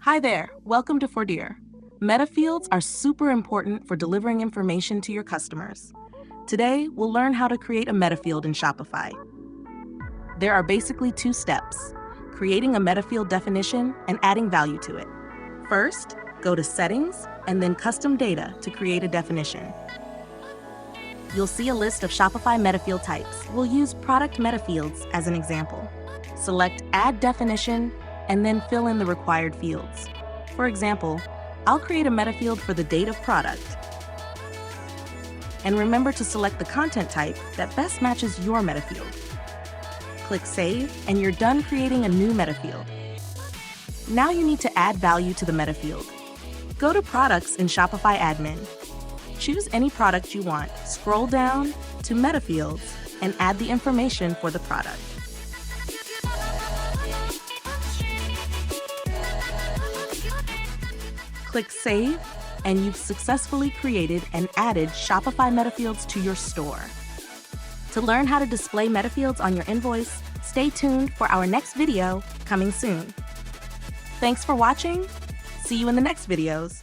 Hi there, welcome to Fordeer. Metafields are super important for delivering information to your customers. Today, we'll learn how to create a metafield in Shopify. There are basically two steps: creating a metafield definition and adding value to it. First, go to Settings and then Custom Data to create a definition. You'll see a list of Shopify metafield types. We'll use product metafields as an example. Select Add Definition and then fill in the required fields. For example, I'll create a metafield for the date of product. And remember to select the content type that best matches your metafield. Click Save, and you're done creating a new metafield. Now you need to add value to the metafield. Go to Products in Shopify Admin. Choose any product you want, scroll down to Metafields, and add the information for the product. Click Save, and you've successfully created and added Shopify metafields to your store. To learn how to display metafields on your invoice, stay tuned for our next video coming soon. Thanks for watching. See you in the next videos.